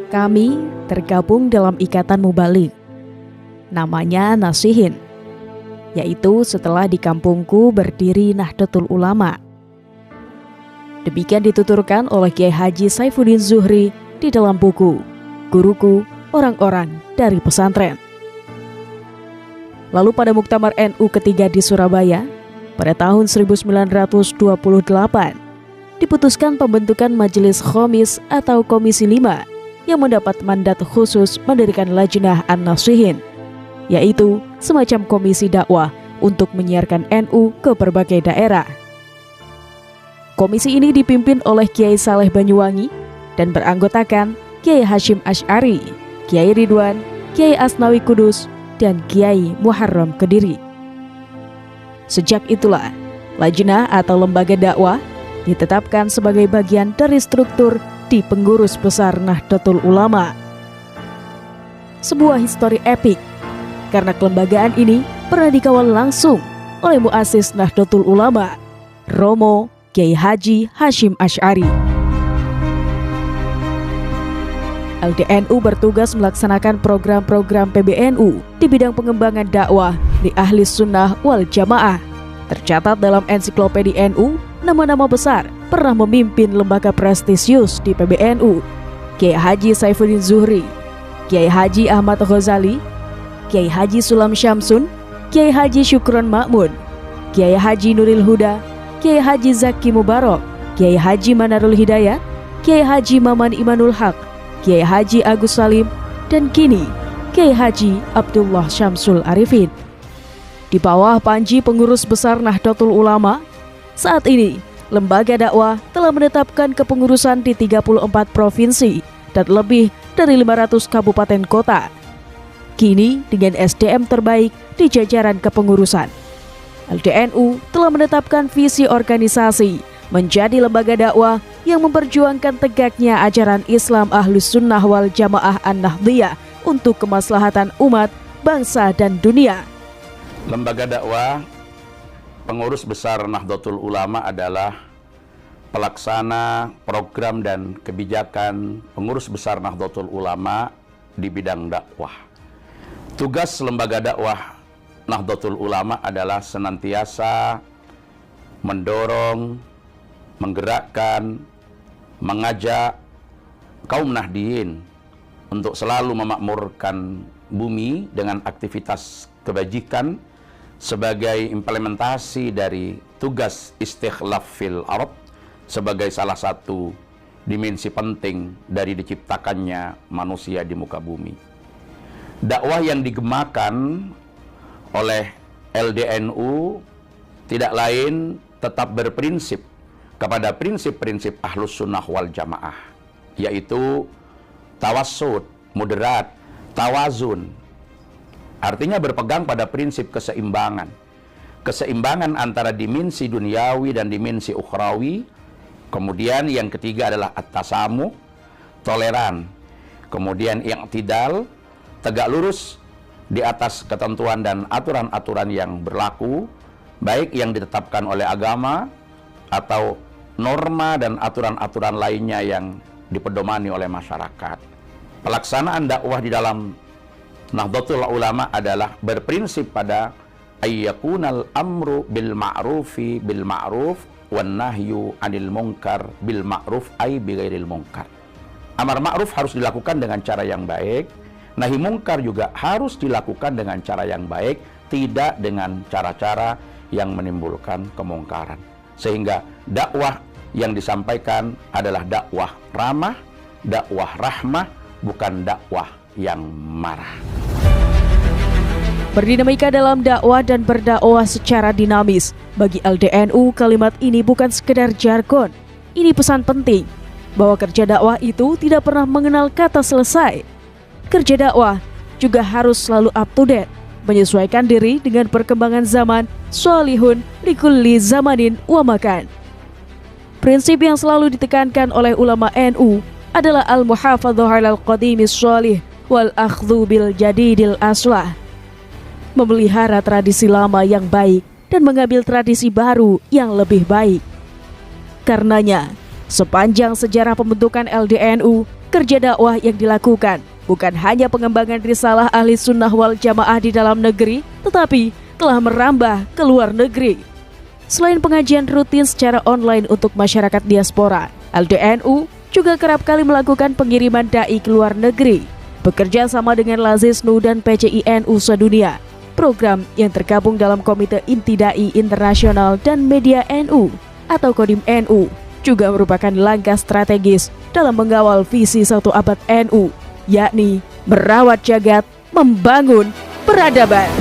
Kami tergabung dalam ikatan mubalik, namanya Nasihin, yaitu setelah di kampungku berdiri Nahdlatul Ulama. Demikian dituturkan oleh Kiai Haji Saifuddin Zuhri di dalam buku Guruku, Orang-orang dari Pesantren. Lalu pada Muktamar NU ketiga di Surabaya, pada tahun 1928, diputuskan pembentukan Majelis Khomis atau Komisi 5 yang mendapat mandat khusus mendirikan Lajnah An-Nasihin, yaitu semacam komisi dakwah untuk menyiarkan NU ke berbagai daerah. Komisi ini dipimpin oleh Kiai Saleh Banyuwangi dan beranggotakan Kiai Hasyim Asy'ari, Kiai Ridwan, Kiai Asnawi Kudus, dan Kiai Muharram Kediri. Sejak itulah, Lajnah atau lembaga dakwah ditetapkan sebagai bagian dari struktur di Pengurus Besar Nahdlatul Ulama. Sebuah histori epik, karena kelembagaan ini pernah dikawal langsung oleh muassis Nahdlatul Ulama, Romo Kiai Haji Hasyim Asy'ari. LDNU bertugas melaksanakan program-program PBNU di bidang pengembangan dakwah di Ahli Sunnah wal Jamaah. Tercatat dalam ensiklopedi NU, nama-nama besar pernah memimpin lembaga prestisius di PBNU: Kiai Haji Saifuddin Zuhri, Kiai Haji Ahmad Ghazali, Kiai Haji Sulam Syamsun, Kiai Haji Syukron Ma'mun, Kiai Haji Nuril Huda, Kiai Haji Zaki Mubarak, Kiai Haji Manarul Hidayat, Kiai Haji Maman Imanul Haq, Kiai Haji Agus Salim, dan kini Kiai Haji Abdullah Syamsul Arifin. Di bawah panji Pengurus Besar Nahdlatul Ulama, saat ini lembaga dakwah telah menetapkan kepengurusan di 34 provinsi dan lebih dari 500 kabupaten kota. Kini dengan SDM terbaik di jajaran kepengurusan, LDNU telah menetapkan visi organisasi menjadi lembaga dakwah yang memperjuangkan tegaknya ajaran Islam Ahlus Sunnah wal Jamaah An-Nahdliyah untuk kemaslahatan umat, bangsa, dan dunia. Lembaga dakwah Pengurus Besar Nahdlatul Ulama adalah pelaksana program dan kebijakan Pengurus Besar Nahdlatul Ulama di bidang dakwah. Tugas lembaga dakwah Nahdlatul Ulama adalah senantiasa mendorong, menggerakkan, mengajak kaum Nahdiyin untuk selalu memakmurkan bumi dengan aktivitas kebajikan sebagai implementasi dari tugas istikhlaf fil ard sebagai salah satu dimensi penting dari diciptakannya manusia di muka bumi. Dakwah yang digemakan oleh LDNU tidak lain tetap berprinsip kepada prinsip-prinsip Ahlus Sunnah wal Jamaah, yaitu tawassut, moderat, tawazun. Artinya berpegang pada prinsip keseimbangan. Keseimbangan antara dimensi duniawi dan dimensi ukhrawi. Kemudian yang ketiga adalah at-tasamuh, toleran. Kemudian i'tidal, tegak lurus di atas ketentuan dan aturan-aturan yang berlaku, baik yang ditetapkan oleh agama atau norma dan aturan-aturan lainnya yang dipedomani oleh masyarakat. Pelaksanaan dakwah di dalam Nahdlatul Ulama adalah berprinsip pada ayyakunal amru bil ma'rufi bil ma'ruf wan nahyu 'anil munkar bil ma'ruf ay bighairil munkar. Amar ma'ruf harus dilakukan dengan cara yang baik, nahi munkar juga harus dilakukan dengan cara yang baik, tidak dengan cara-cara yang menimbulkan kemungkaran. Sehingga dakwah yang disampaikan adalah dakwah ramah, dakwah rahmah, bukan dakwah yang marah. Berdinamika dalam dakwah dan berdakwah secara dinamis. Bagi LDNU, kalimat ini bukan sekedar jargon. Ini pesan penting bahwa kerja dakwah itu tidak pernah mengenal kata selesai. Kerja dakwah juga harus selalu up to date, menyesuaikan diri dengan perkembangan zaman, sholihun likulli zamanin wa makan. Prinsip yang selalu ditekankan oleh ulama NU adalah al-muhafadzah 'alal qadimis sholih wal akhdhu bil jadidil aslah. Memelihara tradisi lama yang baik dan mengambil tradisi baru yang lebih baik. Karenanya, sepanjang sejarah pembentukan LDNU, kerja dakwah yang dilakukan bukan hanya pengembangan risalah ahli sunnah wal jamaah di dalam negeri, tetapi telah merambah ke luar negeri. Selain pengajian rutin secara online untuk masyarakat diaspora, LDNU juga kerap kali melakukan pengiriman dai ke luar negeri, bekerja sama dengan Lazisnu dan PCI-NU sedunia, program yang tergabung dalam Komite Inti Dai Internasional dan Media NU atau Kodim NU, juga merupakan langkah strategis dalam mengawal visi 1 abad NU, yakni merawat jagat, membangun peradaban.